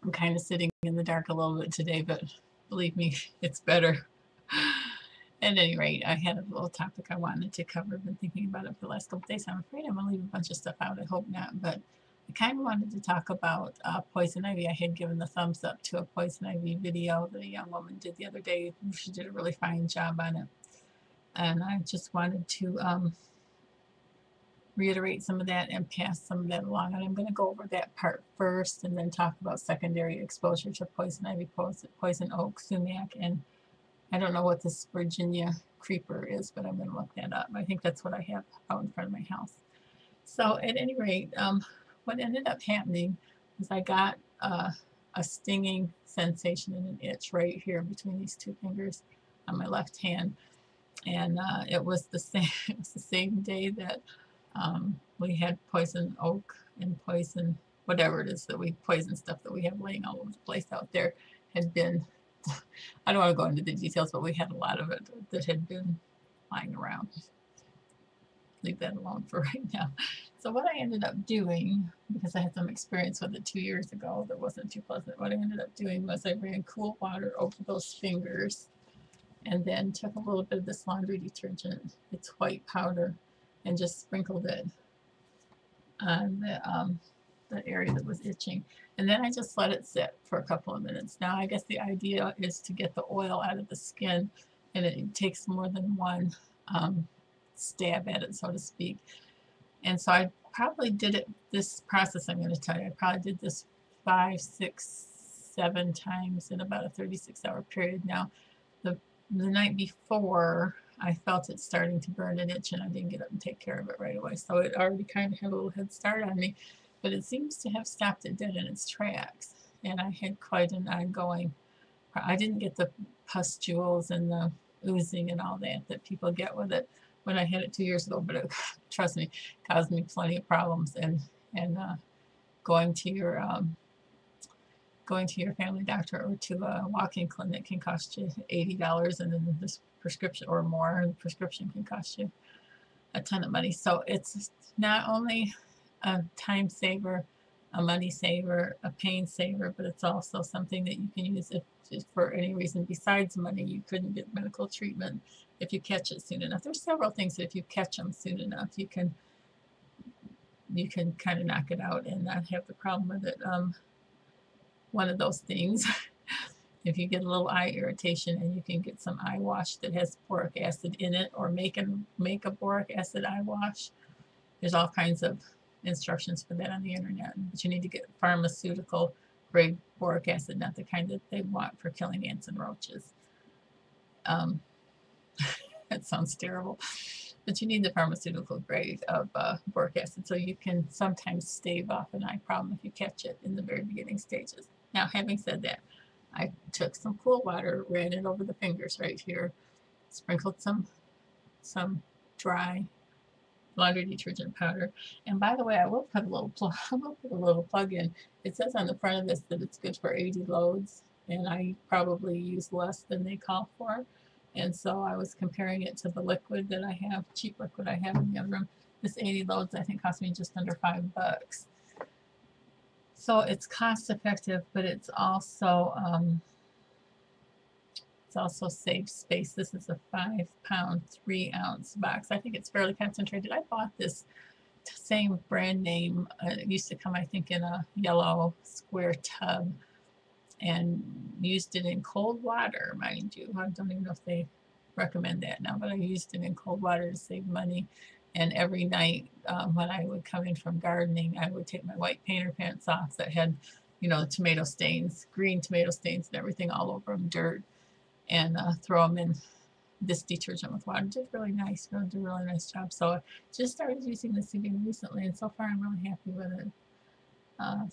I'm kind of sitting in the dark a little bit today, but believe me, it's better. At any rate, I had a little topic I wanted to cover. I've been thinking about it for the last couple of days. I'm afraid I'm going to leave a bunch of stuff out. I hope not. But I kind of wanted to talk about poison ivy. I had given the thumbs up to a poison ivy video that a young woman did the other day. She did a really fine job on it. And I just wanted to reiterate some of that and pass some of that along. And I'm going to go over that part first and then talk about secondary exposure to poison ivy, poison oak, sumac, and I don't know what this Virginia creeper is, but I'm going to look that up. I think that's what I have out in front of my house. So at any rate, what ended up happening was I got a stinging sensation and an itch right here between these two fingers on my left hand. And it was the same day that we had poison oak and poison whatever it is that we poison stuff that we have laying all over the place out there had been. I don't want to go into the details, but we had a lot of it that had been lying around. Leave that alone for right now. So what I ended up doing, because I had some experience with it 2 years ago that wasn't too pleasant, what I ended up doing was I ran cool water over those fingers and then took a little bit of this laundry detergent, it's white powder, and just sprinkled it on the area that was itching. And then I just let it sit for a couple of minutes. Now, I guess the idea is to get the oil out of the skin, and it takes more than one stab at it, so to speak. And so I probably did it, this process I'm going to tell you, I probably did this 5, 6, 7 times in about a 36-hour period. Now, the night before, I felt it starting to burn and itch, and I didn't get up and take care of it right away. So it already kind of had a little head start on me, but it seems to have stopped it dead in its tracks. And I had quite an ongoing, I didn't get the pustules and the oozing and all that that people get with it when I had it 2 years ago, but it, trust me, caused me plenty of problems. And going to your family doctor or to a walk-in clinic can cost you $80, and then this prescription or more, and the prescription can cost you a ton of money. So it's not only a time saver, a money saver, a pain saver, but it's also something that you can use if for any reason besides money you couldn't get medical treatment if you catch it soon enough. There's several things that if you catch them soon enough, you can kind of knock it out and not have the problem with it. One of those things, if you get a little eye irritation, and you can get some eye wash that has boric acid in it, or make a boric acid eye wash. There's all kinds of instructions for that on the internet, but you need to get pharmaceutical grade boric acid, not the kind that they want for killing ants and roaches. That sounds terrible, but you need the pharmaceutical grade of boric acid, so you can sometimes stave off an eye problem if you catch it in the very beginning stages. Now, having said that, I took some cool water, ran it over the fingers right here, sprinkled some dry laundry detergent powder. And by the way, I will put a little plug in. It says on the front of this that it's good for 80 loads, and I probably use less than they call for. And so I was comparing it to the liquid that I have, cheap liquid I have in the other room. This 80 loads I think cost me just under $5. So it's cost effective, but it's also saves space. This is a 5-pound, 3-ounce box. I think it's fairly concentrated. I bought this same brand name. It used to come, I think, in a yellow square tub, and used it in cold water, mind you. I don't even know if they recommend that now, but I used it in cold water to save money. And every night when I would come in from gardening, I would take my white painter pants off that had, tomato stains, green tomato stains and everything all over them, dirt, and throw them in this detergent with water. It did really nice, did a really nice job. So I just started using this again recently, and so far I'm really happy with it.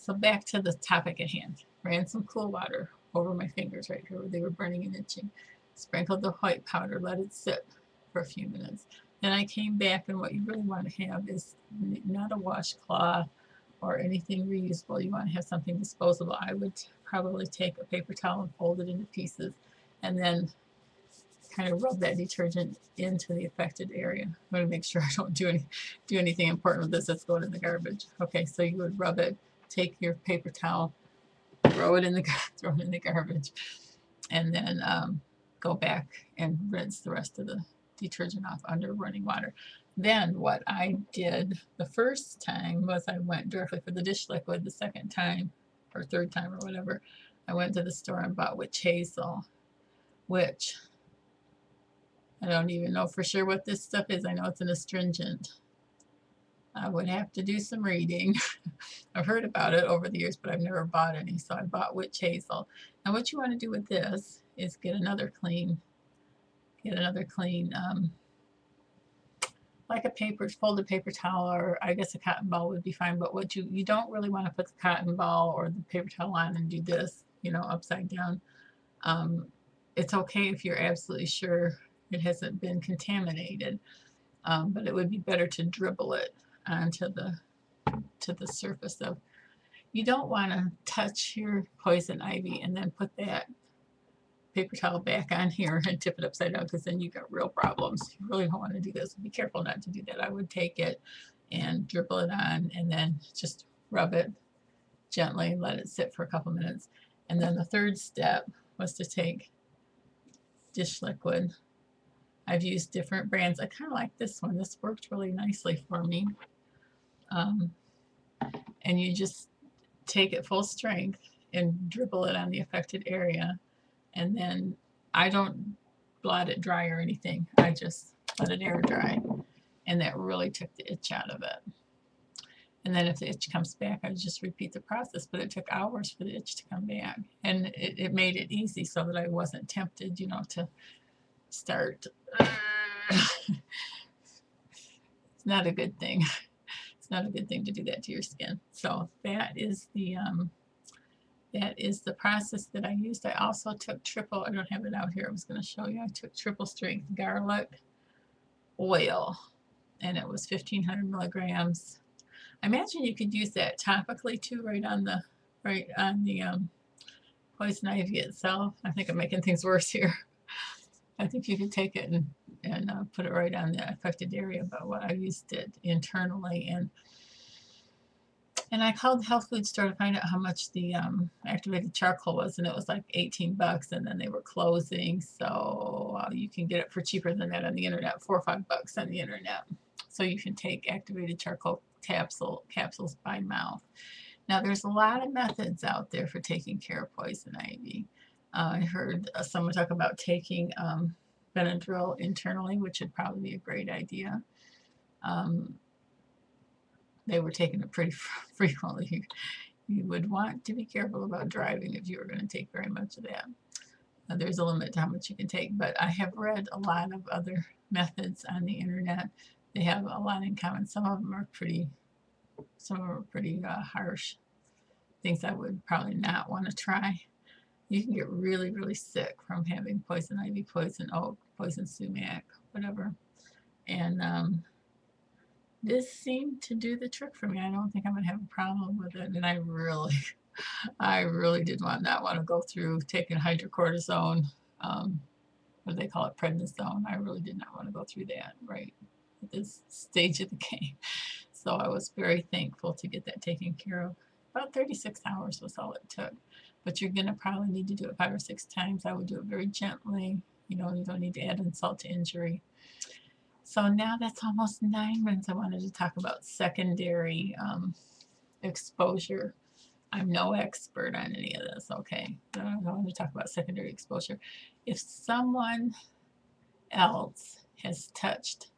So back to the topic at hand. Ran some cool water over my fingers right here where they were burning and itching. Sprinkled the white powder, let it sit for a few minutes. Then I came back, and what you really want to have is not a washcloth or anything reusable. You want to have something disposable. I would probably take a paper towel and fold it into pieces, and then kind of rub that detergent into the affected area. I'm going to make sure I don't do anything important with this that's going in the garbage. Okay, so you would rub it, take your paper towel, throw it in the garbage, and then go back and rinse the rest of the detergent off under running water. Then what I did the first time was I went directly for the dish liquid. The second time or third time or whatever, I went to the store and bought witch hazel, which I don't even know for sure what this stuff is. I know it's an astringent. I would have to do some reading. I've heard about it over the years, but I've never bought any, so I bought witch hazel. Now what you want to do with this is get another clean, like a folded paper towel, or I guess a cotton ball would be fine, but what you don't really want to put the cotton ball or the paper towel on and do this, upside down. It's okay if you're absolutely sure it hasn't been contaminated, but it would be better to dribble it onto the surface of. You don't want to touch your poison ivy and then put that paper towel back on here and tip it upside down, because then you got real problems. You really don't want to do this. Be careful not to do that. I would take it and dribble it on and then just rub it gently, let it sit for a couple minutes. And then the third step was to take dish liquid. I've used different brands. I kind of like this one. This worked really nicely for me. And you just take it full strength and dribble it on the affected area. And then I don't blot it dry or anything. I just let it air dry. And that really took the itch out of it. And then if the itch comes back, I just repeat the process. But it took hours for the itch to come back. And it made it easy so that I wasn't tempted, to start. It's not a good thing. It's not a good thing to do that to your skin. So that is the process that I used. I also took I don't have it out here, I was going to show you. I took triple strength garlic oil, and it was 1,500 milligrams. I imagine you could use that topically too, right on the poison ivy itself. I think I'm making things worse here. I think you could take it and put it right on the affected area, but what I used it internally. And I called the health food store to find out how much the activated charcoal was, and it was like $18, and then they were closing, so you can get it for cheaper than that on the internet, $4 or $5 on the internet. So you can take activated charcoal capsules by mouth. Now there's a lot of methods out there for taking care of poison ivy. I heard someone talk about taking Benadryl internally, which would probably be a great idea. They were taking it pretty frequently. You would want to be careful about driving if you were going to take very much of that. There's a limit to how much you can take, but I have read a lot of other methods on the internet. They have a lot in common. Some of them are pretty harsh. Things I would probably not want to try. You can get really, really sick from having poison ivy, poison oak, poison sumac, whatever. And this seemed to do the trick for me. I don't think I'm going to have a problem with it. And I really did not want to go through taking hydrocortisone, what do they call it, prednisone. I really did not want to go through that right at this stage of the game. So I was very thankful to get that taken care of. About 36 hours was all it took. But you're going to probably need to do it 5 or 6 times. I would do it very gently. You don't need to add insult to injury. So now that's almost 9 minutes. I wanted to talk about secondary exposure. I'm no expert on any of this, okay? But I want to talk about secondary exposure. If someone else has touched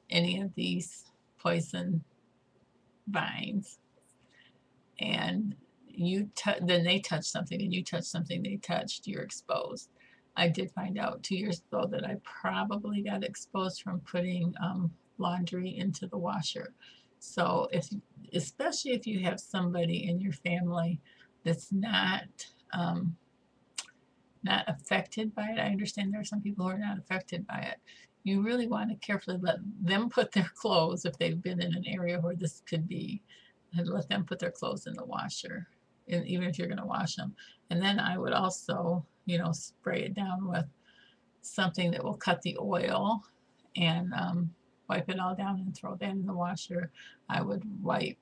any of these poison vines, and then they touch something, and you touch something they touched, you're exposed. I did find out 2 years ago that I probably got exposed from putting laundry into the washer. So especially if you have somebody in your family that's not affected by it. I understand there are some people who are not affected by it. You really want to carefully let them put their clothes, if they've been in an area where this could be, and let them put their clothes in the washer, and even if you're going to wash them. And then I would also, spray it down with something that will cut the oil, and wipe it all down and throw that in the washer. I would wipe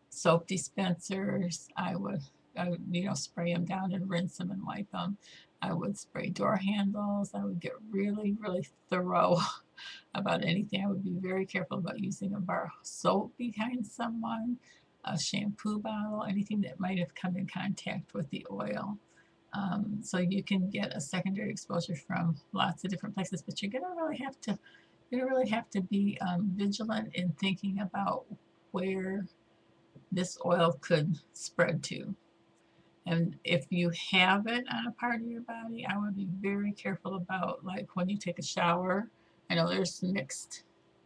soap dispensers. I would you know, spray them down and rinse them and wipe them. I would spray door handles. I would get really, really thorough about anything. I would be very careful about using a bar of soap behind someone, a shampoo bottle, anything that might have come in contact with the oil. So you can get a secondary exposure from lots of different places, but you're gonna really have to be vigilant in thinking about where this oil could spread to. And if you have it on a part of your body, I would be very careful about, like, when you take a shower. I know there's mixed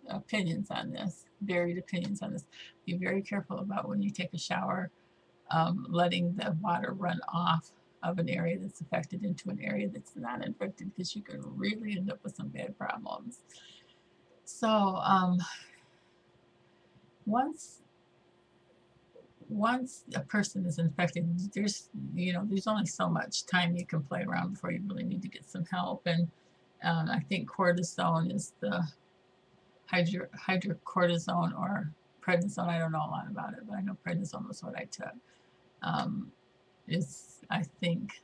opinions on this, varied opinions on this. Be very careful about when you take a shower, letting the water run off of an area that's affected into an area that's not infected, because you could really end up with some bad problems. So once a person is infected, there's only so much time you can play around before you really need to get some help. And I think cortisone is the hydrocortisone or prednisone. I don't know a lot about it, but I know prednisone was what I took. Is, I think,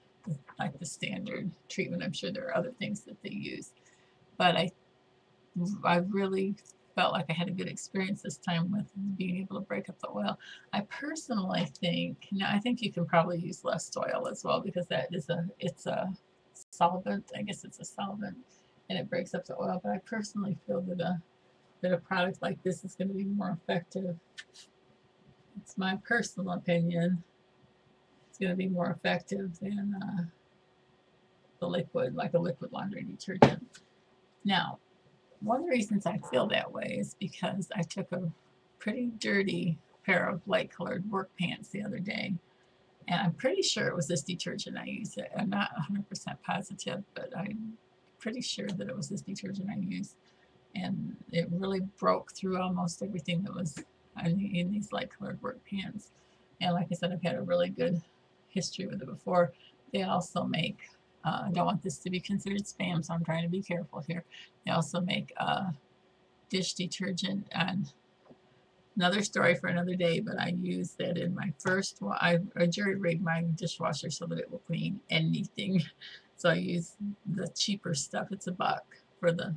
like the standard treatment. I'm sure there are other things that they use, but I really felt like I had a good experience this time with being able to break up the oil. I personally think, I think you can probably use less oil as well, because it's a solvent. I guess it's a solvent, and it breaks up the oil. But I personally feel that a product like this is going to be more effective. It's my personal opinion. It's going to be more effective than the liquid, like a liquid laundry detergent. Now, one of the reasons I feel that way is because I took a pretty dirty pair of light colored work pants the other day, and I'm pretty sure it was this detergent I used. I'm not 100% positive, but I'm pretty sure that it was this detergent I used, and it really broke through almost everything that was in these light colored work pants. And like I said, I've had a really good history with it before. They also make, I don't want this to be considered spam, so I'm trying to be careful here. They also make dish detergent, and another story for another day, but I used that in my first one. I jury-rigged my dishwasher so that it will clean anything. So I use the cheaper stuff. It's $1 for the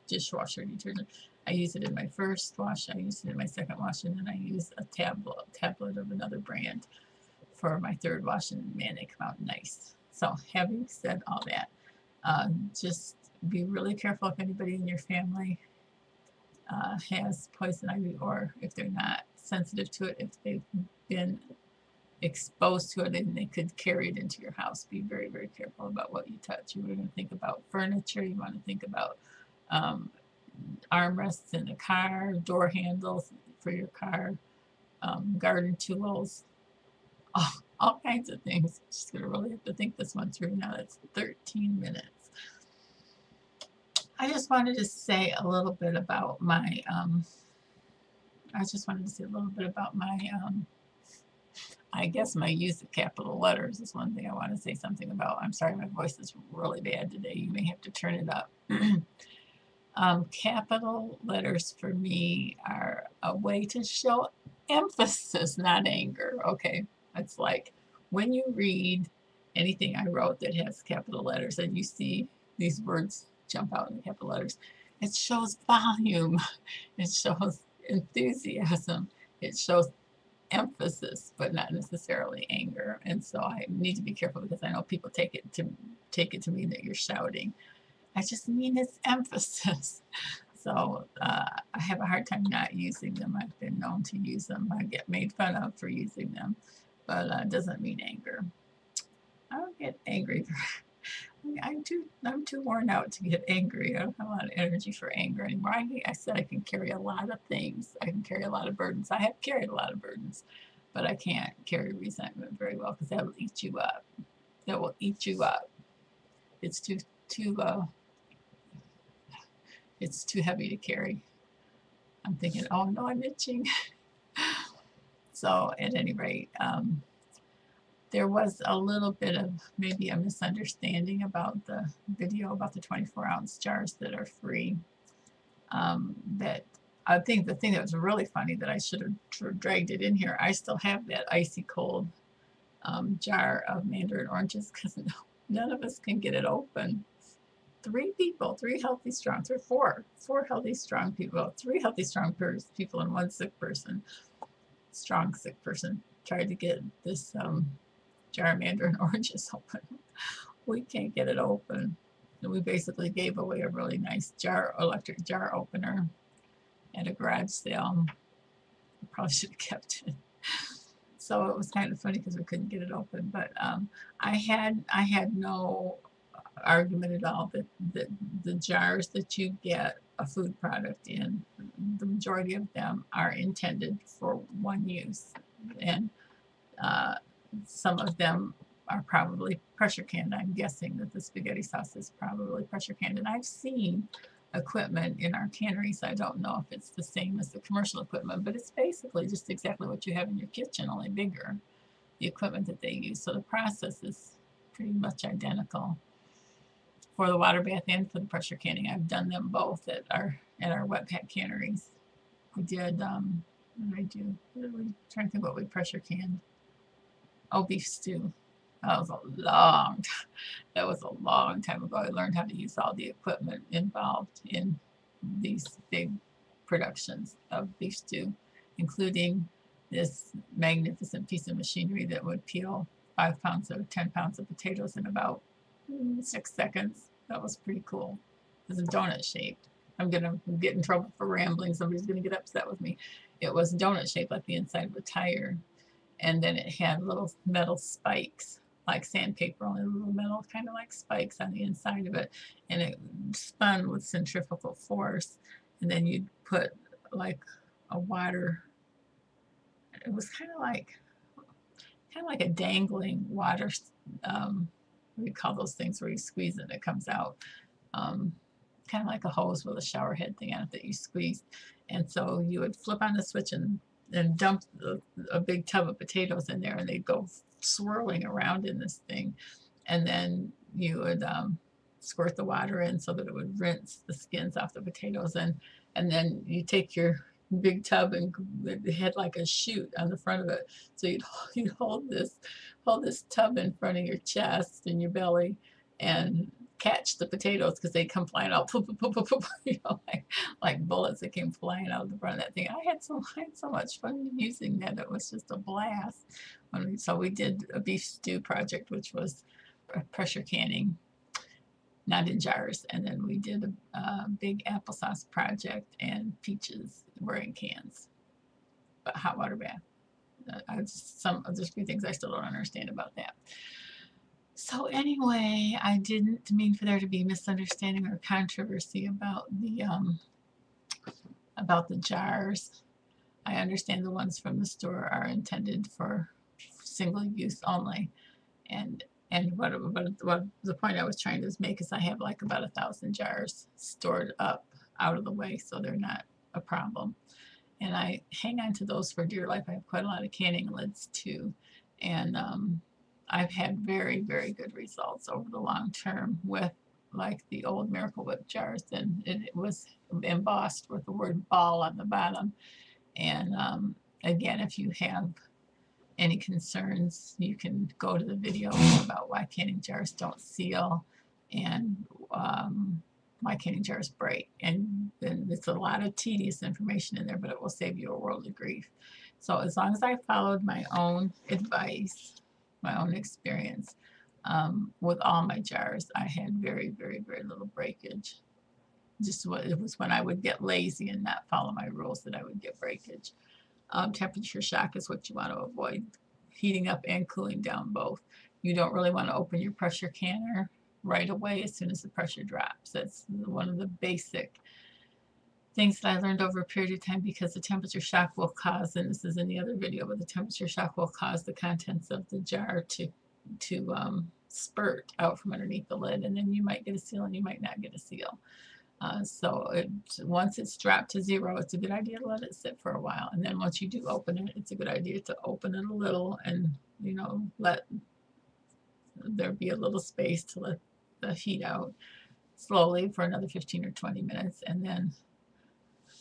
dishwasher detergent. I use it in my first wash, I use it in my second wash, and then I use a tablet of another brand for my third wash, and man, they come out nice. So having said all that, just be really careful if anybody in your family has poison ivy, or if they're not sensitive to it, if they've been exposed to it and they could carry it into your house. Be very, very careful about what you touch. You want to think about furniture. You want to think about armrests in the car, door handles for your car, garden tools, all kinds of things. Just gonna really have to think this one through. Now that's 13 minutes. I just wanted to say a little bit about my, I guess my use of capital letters is one thing I want to say something about. I'm sorry, my voice is really bad today. You may have to turn it up. Capital letters for me are a way to show emphasis, not anger. Okay, it's like when you read anything I wrote that has capital letters and you see these words jump out in the capital letters, it shows volume, it shows enthusiasm, it shows emphasis, but not necessarily anger. And so I need to be careful, because I know people take it to mean that you're shouting. I just mean it's emphasis. So I have a hard time not using them. I've been known to use them. I get made fun of for using them, but it doesn't mean anger. I don't get angry. I'm too worn out to get angry. I don't have a lot of energy for anger anymore. I said I can carry a lot of things. I can carry a lot of burdens. I have carried a lot of burdens, but I can't carry resentment very well, because that will eat you up. That will eat you up. It's too heavy to carry. I'm thinking, oh no, I'm itching. So at any rate, there was a little bit of maybe a misunderstanding about the video about the 24-ounce jars that are free. That I think the thing that was really funny, that I should have dragged it in here, I still have that icy cold jar of mandarin oranges because none of us can get it open. 3 people, 3 healthy, strong, four healthy, strong people, 3 healthy, strong people and 1 sick person, strong sick person tried to get this jar of mandarin oranges open. We can't get it open. And we basically gave away a really nice electric jar opener at a garage sale. I probably should have kept it. So it was kind of funny because we couldn't get it open. But I had no argument at all that the jars that you get a food product in, the majority of them are intended for one use, and some of them are probably pressure canned. I'm guessing that the spaghetti sauce is probably pressure canned, and I've seen equipment in our canneries. I don't know if it's the same as the commercial equipment, but it's basically just exactly what you have in your kitchen, only bigger, the equipment that they use. So the process is pretty much identical for the water bath and for the pressure canning. I've done them both at our wet pack canneries. We did what did I do? I'm trying to think what we pressure canned. Oh, beef stew. That was a long time ago. I learned how to use all the equipment involved in these big productions of beef stew, including this magnificent piece of machinery that would peel 5 pounds or 10 pounds of potatoes in about 6 seconds. That was pretty cool. It was donut shaped. I'm gonna get in trouble for rambling. Somebody's gonna get upset with me. It was donut shaped like the inside of a tire, and then it had little metal spikes like sandpaper, only little metal kind of like spikes on the inside of it, and it spun with centrifugal force, and then you'd put like a water, it was kind of like a dangling water, what do you call those things where you squeeze it and it comes out, kind of like a hose with a shower head thing on it that you squeeze. And so you would flip on the switch and dump a big tub of potatoes in there, and they'd go swirling around in this thing. And then you would squirt the water in so that it would rinse the skins off the potatoes. And then you take your big tub, and it had like a chute on the front of it. So you'd hold this tub in front of your chest and your belly and catch the potatoes because they come flying out, you know, like bullets that came flying out of the front of that thing. I had so much fun using that. It was just a blast. So we did a beef stew project, which was pressure canning, not in jars. And then we did a big applesauce project, and peaches were in cans, but hot water bath. There's a few things I still don't understand about that. So anyway, I didn't mean for there to be misunderstanding or controversy about the jars. I understand the ones from the store are intended for single use only, and what the point I was trying to make is I have like about 1,000 jars stored up out of the way, so they're not a problem. And I hang on to those for dear life. I have quite a lot of canning lids too, and I've had very, very good results over the long term with like the old Miracle Whip jars, and it was embossed with the word ball on the bottom. And again, if you have any concerns, you can go to the video about why canning jars don't seal and why canning jars break. And then it's a lot of tedious information in there, but it will save you a world of grief. So as long as I followed my own advice, my own experience, with all my jars, I had very, very, very little breakage. It was when I would get lazy and not follow my rules that I would get breakage. Temperature shock is what you want to avoid, heating up and cooling down both. You don't really want to open your pressure canner right away as soon as the pressure drops. That's one of the basic things that I learned over a period of time, because the temperature shock will cause, and this is in the other video, but the temperature shock will cause the contents of the jar to spurt out from underneath the lid, and then you might get a seal and you might not get a seal. Once it's dropped to 0, it's a good idea to let it sit for a while. And then once you do open it, it's a good idea to open it a little and, you know, let there be a little space to let the heat out slowly for another 15 or 20 minutes, and then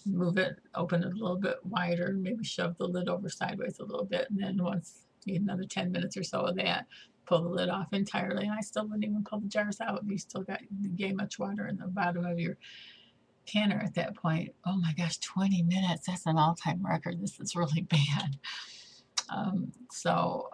move it, open it a little bit wider, maybe shove the lid over sideways a little bit, and then once need another 10 minutes or so of that. Pull the lid off entirely, and I still wouldn't even pull the jars out. You still got yay much water in the bottom of your canner at that point. Oh my gosh, 20 minutes. That's an all-time record. This is really bad. So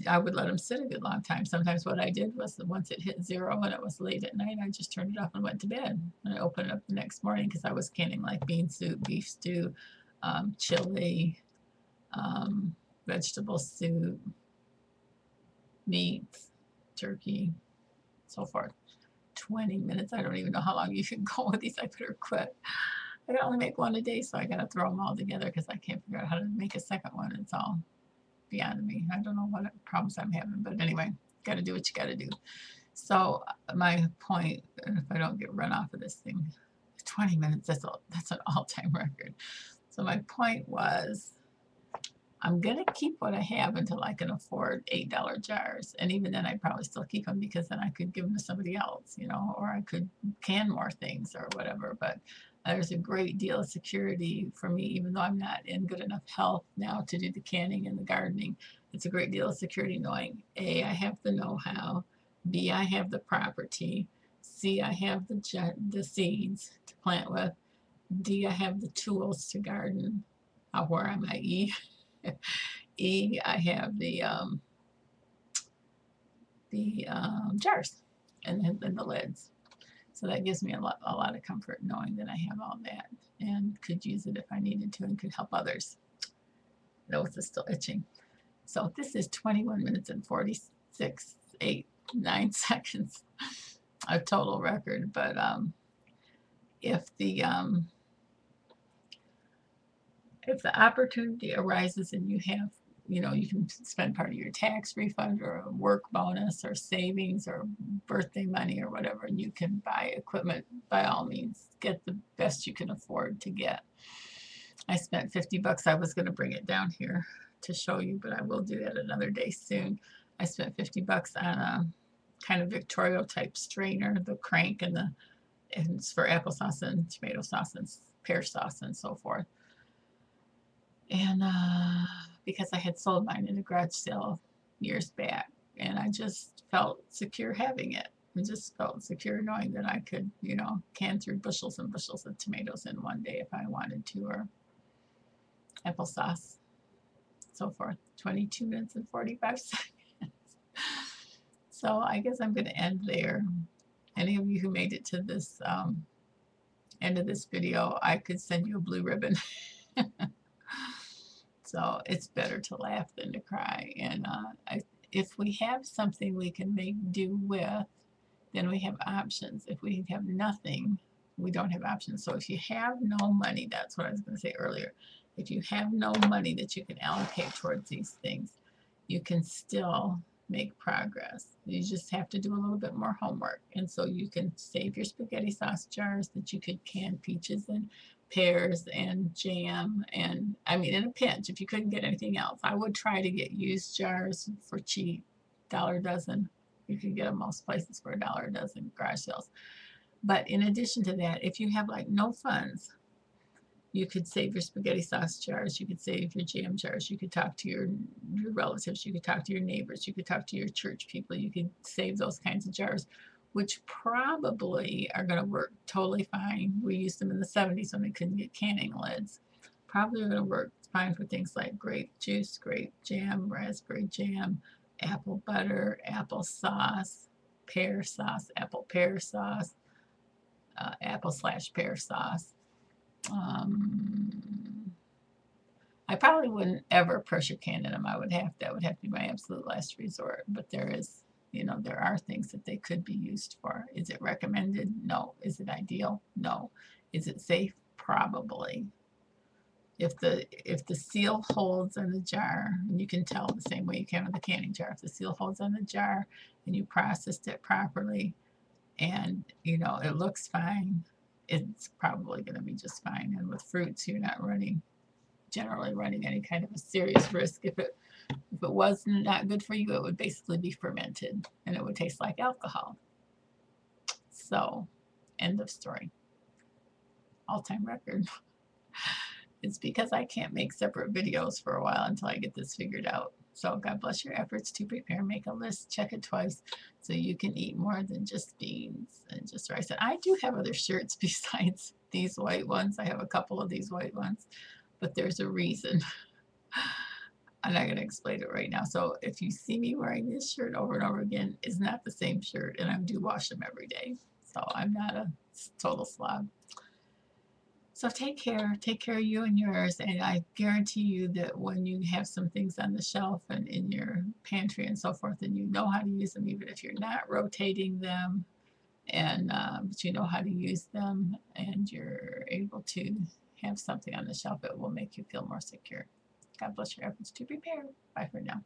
I would let them sit a good long time. Sometimes what I did was once it hit 0 and it was late at night, I just turned it off and went to bed. And I opened it up the next morning because I was canning like bean soup, beef stew, chili, vegetable soup, meat, turkey, so forth. 20 minutes. I don't even know how long you can go with these. I better quit. I can only make one a day, so I got to throw them all together because I can't figure out how to make a second one. It's all beyond me. I don't know what problems I'm having, but anyway, got to do what you got to do. So my point, if I don't get run off of this thing, 20 minutes, that's an all-time record. So my point was, I'm going to keep what I have until I can afford $8 jars. And even then, I'd probably still keep them because then I could give them to somebody else, you know, or I could can more things or whatever. But there's a great deal of security for me, even though I'm not in good enough health now to do the canning and the gardening. It's a great deal of security knowing, A, I have the know-how, B, I have the property, C, I have the seeds to plant with, D, I have the tools to garden. Where am I? E, I have the jars and the lids. So that gives me a lot of comfort knowing that I have all that and could use it if I needed to and could help others. Nose is still itching. So this is 21 minutes and 46, 8, 9 seconds, a total record. But if the opportunity arises and you have, you know, you can spend part of your tax refund or a work bonus or savings or birthday money or whatever, and you can buy equipment, by all means, get the best you can afford to get. I spent $50. I was going to bring it down here to show you, but I will do that another day soon. I spent $50 on a kind of Victoria type strainer, the crank, and it's for applesauce and tomato sauce and pear sauce and so forth. And because I had sold mine in a garage sale years back, and I just felt secure having it. I just felt secure knowing that I could, you know, can through bushels and bushels of tomatoes in one day if I wanted to, or applesauce, so forth. 22 minutes and 45 seconds. So I guess I'm going to end there. Any of you who made it to this end of this video, I could send you a blue ribbon. So it's better to laugh than to cry. And if we have something we can make do with, then we have options. If we have nothing, we don't have options. So if you have no money, that's what I was going to say earlier. If you have no money that you can allocate towards these things, you can still make progress. You just have to do a little bit more homework. And so you can save your spaghetti sauce jars that you could can peaches and pears and jam, and I mean, in a pinch, if you couldn't get anything else, I would try to get used jars for cheap, $1 a dozen. You can get them most places for $1 a dozen, garage sales. But in addition to that, if you have like no funds, you could save your spaghetti sauce jars, you could save your jam jars, you could talk to your relatives, you could talk to your neighbors, you could talk to your church people, you could save those kinds of jars, which probably are going to work totally fine. We used them in the 70s when we couldn't get canning lids. Probably going to work fine for things like grape juice, grape jam, raspberry jam, apple butter, apple sauce, pear sauce, apple pear sauce, apple/pear sauce. I probably wouldn't ever pressure can in them. That would have to be my absolute last resort. But there is, you know, there are things that they could be used for. Is it recommended? No. Is it ideal? No. Is it safe? Probably. If the seal holds in the jar, and you can tell the same way you can with the canning jar, if the seal holds in the jar and you processed it properly, and you know it looks fine, it's probably going to be just fine. And with fruits, you're not generally running any kind of a serious risk. If it was not good for you, it would basically be fermented and it would taste like alcohol. So, end of story. All-time record. It's because I can't make separate videos for a while until I get this figured out. So God bless your efforts to prepare. Make a list, check it twice, so you can eat more than just beans and just rice. And I do have other shirts besides these white ones. I have a couple of these white ones, but there's a reason. I'm not going to explain it right now. So if you see me wearing this shirt over and over again, it's not the same shirt, and I do wash them every day. So I'm not a total slob. So take care of you and yours, and I guarantee you that when you have some things on the shelf and in your pantry and so forth, and you know how to use them, even if you're not rotating them, and but you know how to use them, and you're able to have something on the shelf, it will make you feel more secure. God bless your efforts to prepare. Bye for now.